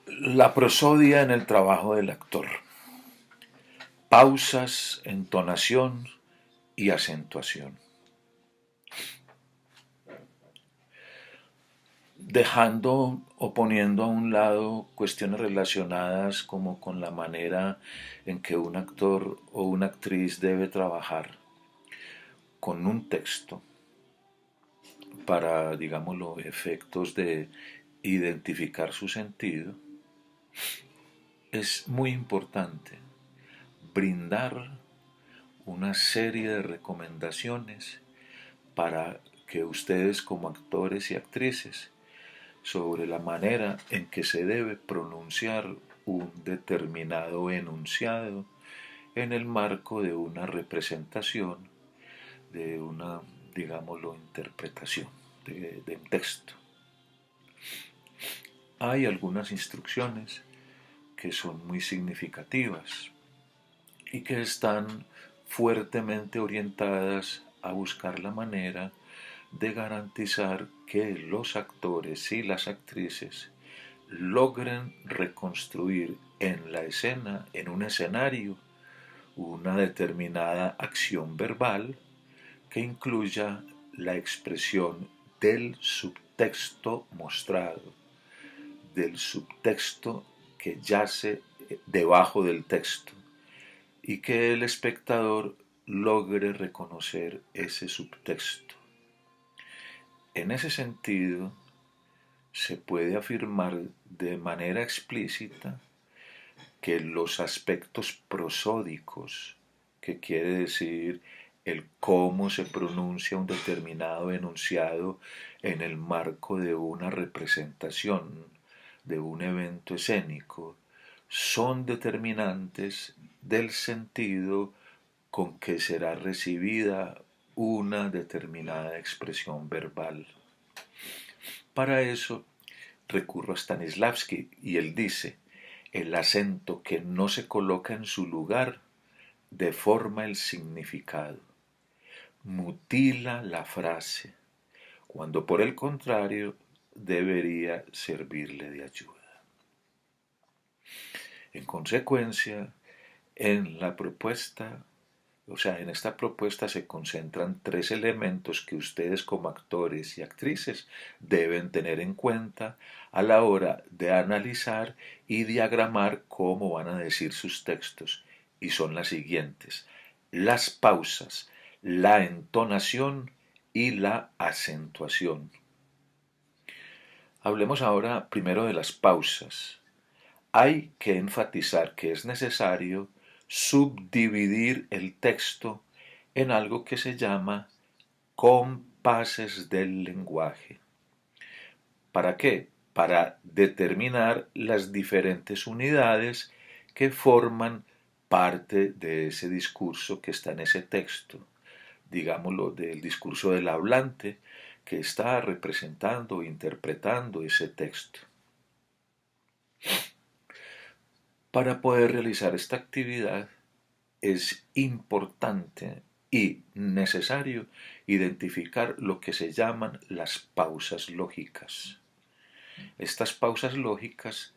La prosodia en el trabajo del actor. Pausas, entonación y acentuación. Dejando o poniendo a un lado cuestiones relacionadas como con la manera en que un actor o una actriz debe trabajar con un texto para, digámoslo, efectos de identificar su sentido, es muy importante brindar una serie de recomendaciones para que ustedes como actores y actrices sobre la manera en que se debe pronunciar un determinado enunciado en el marco de una representación, de una, digámoslo, interpretación de un texto. Hay algunas instrucciones que son muy significativas y que están fuertemente orientadas a buscar la manera de garantizar que los actores y las actrices logren reconstruir en la escena, en un escenario, una determinada acción verbal que incluya la expresión del subtexto mostrado, del subtexto que yace debajo del texto y que el espectador logre reconocer ese subtexto. En ese sentido, se puede afirmar de manera explícita que los aspectos prosódicos, que quiere decir el cómo se pronuncia un determinado enunciado en el marco de una representación, de un evento escénico, son determinantes del sentido con que será recibida una determinada expresión verbal. Para eso recurro a Stanislavski y él dice, el acento que no se coloca en su lugar deforma el significado, mutila la frase, cuando por el contrario debería servirle de ayuda. En consecuencia, en la propuesta, en esta propuesta se concentran tres elementos que ustedes como actores y actrices deben tener en cuenta a la hora de analizar y diagramar cómo van a decir sus textos. Y son las siguientes: las pausas, la entonación y la acentuación. Hablemos ahora primero de las pausas. Hay que enfatizar que es necesario subdividir el texto en algo que se llama compases del lenguaje. ¿Para qué? Para determinar las diferentes unidades que forman parte de ese discurso que está en ese texto, digámoslo, del discurso del hablante que está representando o interpretando ese texto. Para poder realizar esta actividad es importante y necesario identificar lo que se llaman las pausas lógicas. Estas pausas lógicas,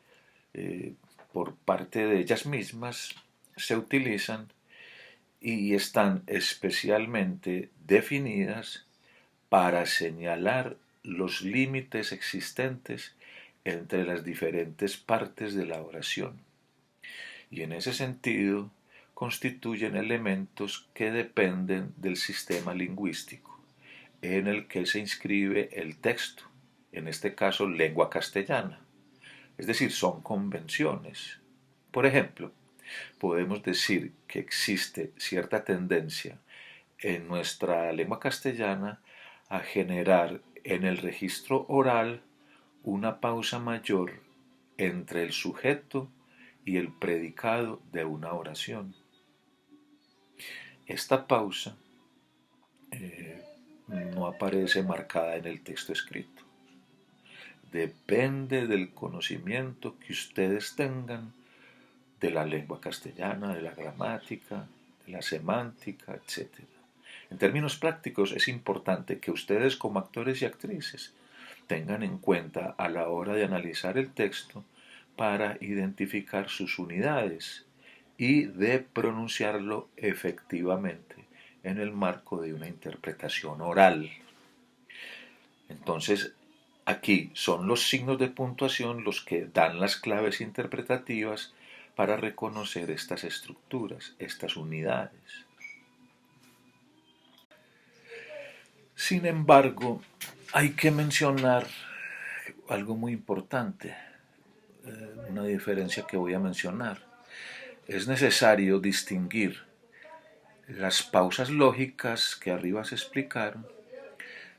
por parte de ellas mismas, se utilizan y están especialmente definidas para señalar los límites existentes entre las diferentes partes de la oración. Y en ese sentido constituyen elementos que dependen del sistema lingüístico en el que se inscribe el texto, en este caso lengua castellana. Es decir, son convenciones. Por ejemplo, podemos decir que existe cierta tendencia en nuestra lengua castellana a generar en el registro oral una pausa mayor entre el sujeto y el predicado de una oración. Esta pausa no aparece marcada en el texto escrito. Depende del conocimiento que ustedes tengan de la lengua castellana, de la gramática, de la semántica, etc. En términos prácticos, es importante que ustedes como actores y actrices tengan en cuenta a la hora de analizar el texto para identificar sus unidades y de pronunciarlo efectivamente en el marco de una interpretación oral. Entonces, aquí son los signos de puntuación los que dan las claves interpretativas para reconocer estas estructuras, estas unidades. Sin embargo, hay que mencionar algo muy importante, una diferencia que voy a mencionar. Es necesario distinguir las pausas lógicas que arriba se explicaron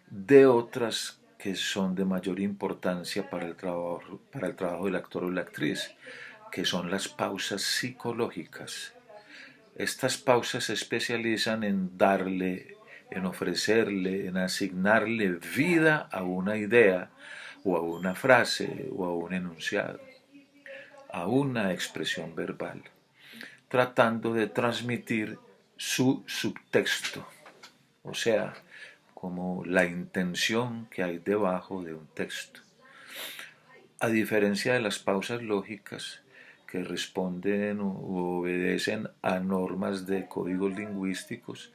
de otras que son de mayor importancia para el trabajo del actor o la actriz, que son las pausas psicológicas. Estas pausas se especializan en darle, en ofrecerle, en asignarle vida a una idea o a una frase o a un enunciado, a una expresión verbal, tratando de transmitir su subtexto, o sea, como la intención que hay debajo de un texto. A diferencia de las pausas lógicas que responden u obedecen a normas de códigos lingüísticos,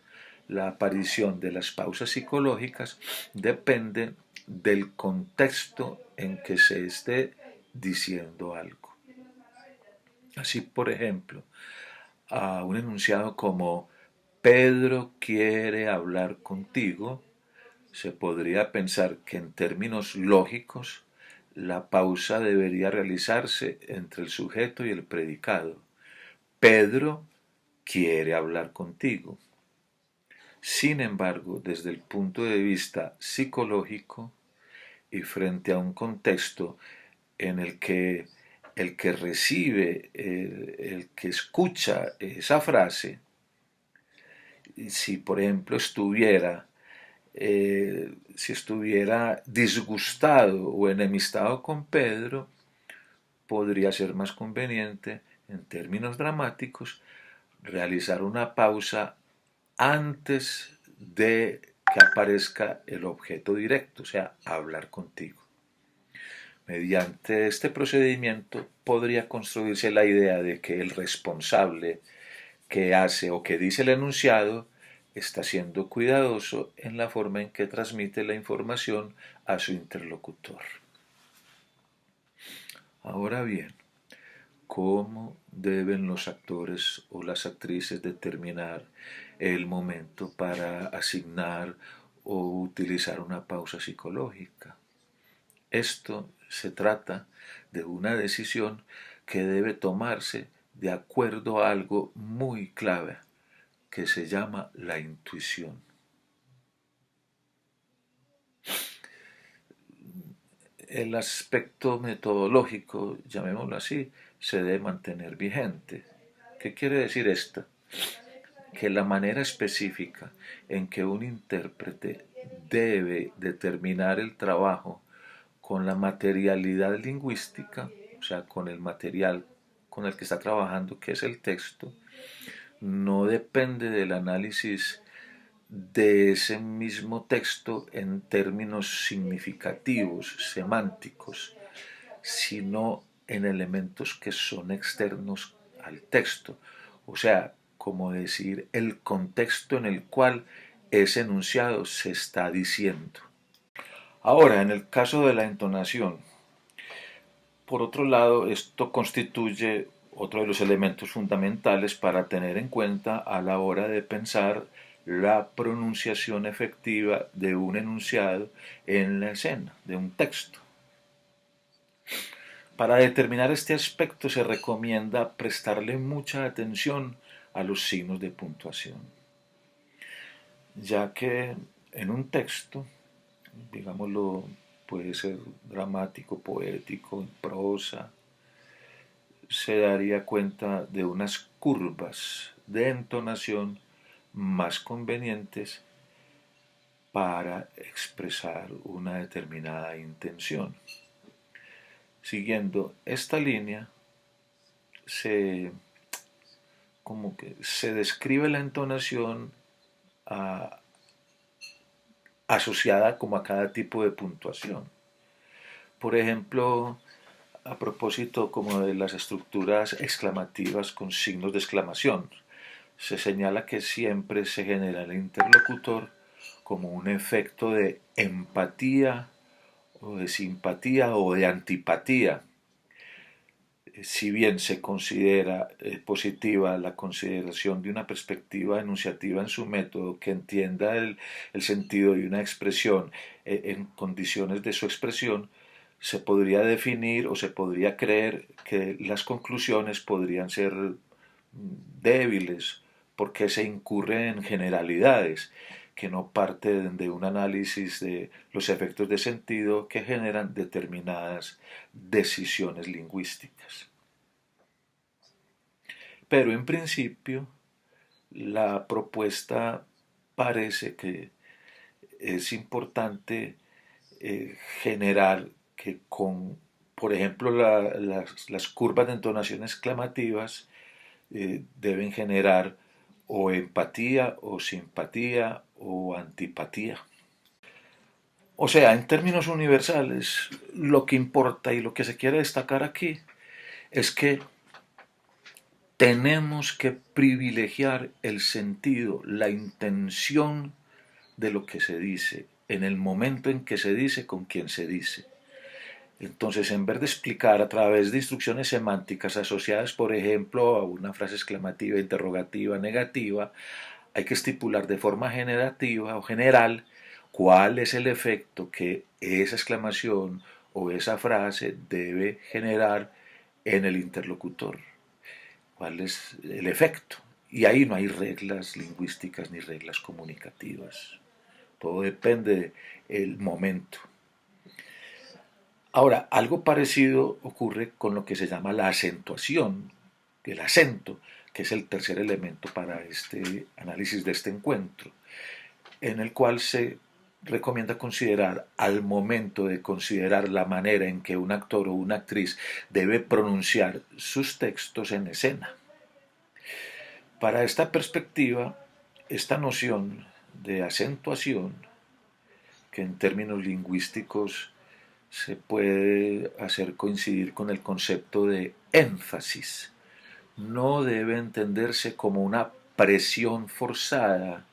la aparición de las pausas psicológicas depende del contexto en que se esté diciendo algo. Así, por ejemplo, a un enunciado como Pedro quiere hablar contigo, se podría pensar que en términos lógicos la pausa debería realizarse entre el sujeto y el predicado. Pedro quiere hablar contigo. Sin embargo, desde el punto de vista psicológico y frente a un contexto en el que recibe, el que escucha esa frase, si por ejemplo si estuviera disgustado o enemistado con Pedro, podría ser más conveniente, en términos dramáticos, realizar una pausa antes de que aparezca el objeto directo, o sea, hablar contigo. Mediante este procedimiento podría construirse la idea de que el responsable que hace o que dice el enunciado está siendo cuidadoso en la forma en que transmite la información a su interlocutor. Ahora bien, ¿cómo deben los actores o las actrices determinar el momento para asignar o utilizar una pausa psicológica? Esto se trata de una decisión que debe tomarse de acuerdo a algo muy clave que se llama la intuición. El aspecto metodológico, llamémoslo así, se debe mantener vigente. ¿Qué quiere decir esto? Que la manera específica en que un intérprete debe determinar el trabajo con la materialidad lingüística, o sea, con el material con el que está trabajando, que es el texto, no depende del análisis de ese mismo texto en términos significativos, semánticos, sino en elementos que son externos al texto. O sea, como decir, el contexto en el cual ese enunciado se está diciendo. Ahora, en el caso de la entonación, por otro lado, esto constituye otro de los elementos fundamentales para tener en cuenta a la hora de pensar la pronunciación efectiva de un enunciado en la escena, de un texto. Para determinar este aspecto se recomienda prestarle mucha atención a los signos de puntuación, ya que en un texto, digámoslo, puede ser dramático, poético, en prosa, se daría cuenta de unas curvas de entonación más convenientes para expresar una determinada intención. Siguiendo esta línea, se, como que se describe la entonación a, asociada como a cada tipo de puntuación. Por ejemplo, a propósito como de las estructuras exclamativas con signos de exclamación. Se señala que siempre se genera el interlocutor como un efecto de empatía o de simpatía o de antipatía. Si bien se considera positiva la consideración de una perspectiva enunciativa en su método que entienda el sentido de una expresión en condiciones de su expresión, se podría definir o se podría creer que las conclusiones podrían ser débiles porque se incurre en generalidades que no parten de un análisis de los efectos de sentido que generan determinadas decisiones lingüísticas. Pero en principio la propuesta parece que es importante generar que con, por ejemplo, las curvas de entonación exclamativas deben generar o empatía o simpatía o antipatía. O sea, en términos universales, lo que importa y lo que se quiere destacar aquí es que tenemos que privilegiar el sentido, la intención de lo que se dice, en el momento en que se dice, con quien se dice. Entonces, en vez de explicar a través de instrucciones semánticas asociadas, por ejemplo, a una frase exclamativa, interrogativa, negativa, hay que estipular de forma generativa o general cuál es el efecto que esa exclamación o esa frase debe generar en el interlocutor. ¿Cuál es el efecto? Y ahí no hay reglas lingüísticas ni reglas comunicativas. Todo depende del momento. Ahora, algo parecido ocurre con lo que se llama la acentuación, el acento, que es el tercer elemento para este análisis de este encuentro, en el cual se recomienda considerar al momento de considerar la manera en que un actor o una actriz debe pronunciar sus textos en escena. Para esta perspectiva, esta noción de acentuación, que en términos lingüísticos se puede hacer coincidir con el concepto de énfasis, no debe entenderse como una presión forzada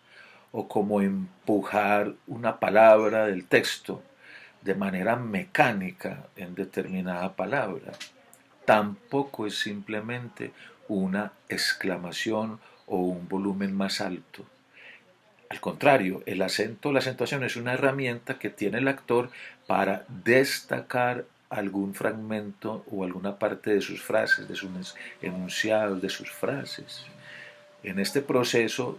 o como empujar una palabra del texto de manera mecánica en determinada palabra. Tampoco es simplemente una exclamación o un volumen más alto. Al contrario, el acento, la acentuación es una herramienta que tiene el actor para destacar algún fragmento o alguna parte de sus frases, de sus enunciados, de sus frases. En este proceso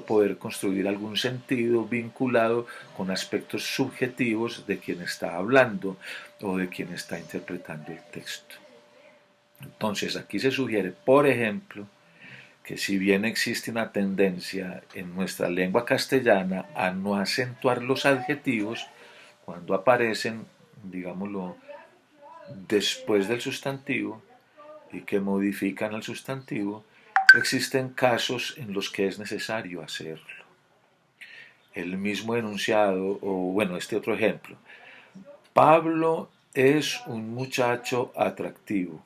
poder construir algún sentido vinculado con aspectos subjetivos de quien está hablando o de quien está interpretando el texto. Entonces aquí se sugiere, por ejemplo, que si bien existe una tendencia en nuestra lengua castellana a no acentuar los adjetivos cuando aparecen, digámoslo, después del sustantivo y que modifican al sustantivo, existen casos en los que es necesario hacerlo. El mismo enunciado, o bueno, este otro ejemplo. Pablo es un muchacho atractivo.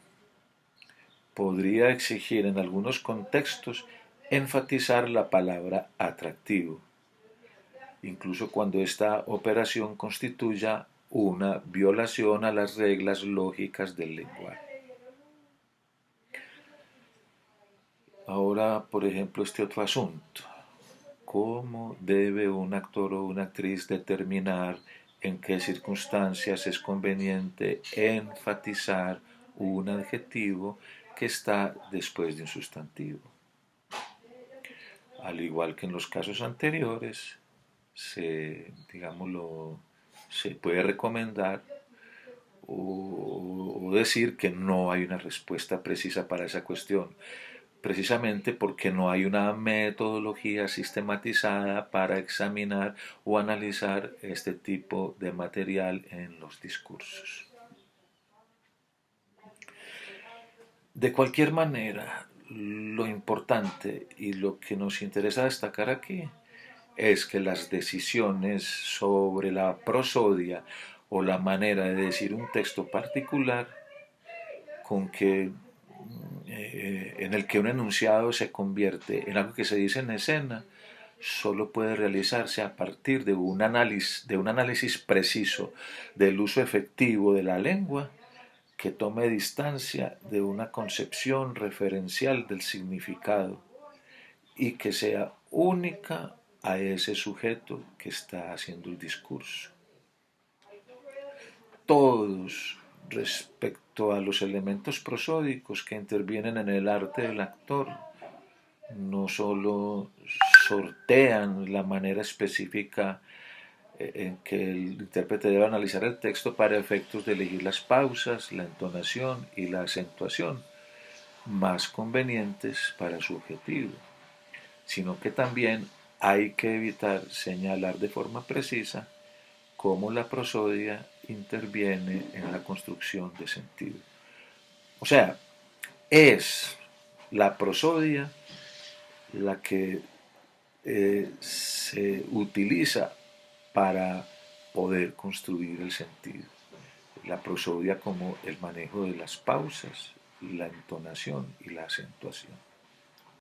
Podría exigir en algunos contextos enfatizar la palabra atractivo, incluso cuando esta operación constituya una violación a las reglas lógicas del lenguaje. Ahora, por ejemplo, este otro asunto. ¿Cómo debe un actor o una actriz determinar en qué circunstancias es conveniente enfatizar un adjetivo que está después de un sustantivo? Al igual que en los casos anteriores, se puede recomendar o decir que no hay una respuesta precisa para esa cuestión, precisamente porque no hay una metodología sistematizada para examinar o analizar este tipo de material en los discursos. De cualquier manera, lo importante y lo que nos interesa destacar aquí es que las decisiones sobre la prosodia o la manera de decir un texto particular con que en el que un enunciado se convierte en algo que se dice en escena, solo puede realizarse a partir de un análisis preciso del uso efectivo de la lengua que tome distancia de una concepción referencial del significado y que sea única a ese sujeto que está haciendo el discurso. Todos respecto a los elementos prosódicos que intervienen en el arte del actor no solo sortean la manera específica en que el intérprete debe analizar el texto para efectos de elegir las pausas, la entonación y la acentuación más convenientes para su objetivo, sino que también hay que evitar señalar de forma precisa cómo la prosodia interviene en la construcción de sentido. O sea, es la prosodia la que se utiliza para poder construir el sentido. La prosodia como el manejo de las pausas, la entonación y la acentuación.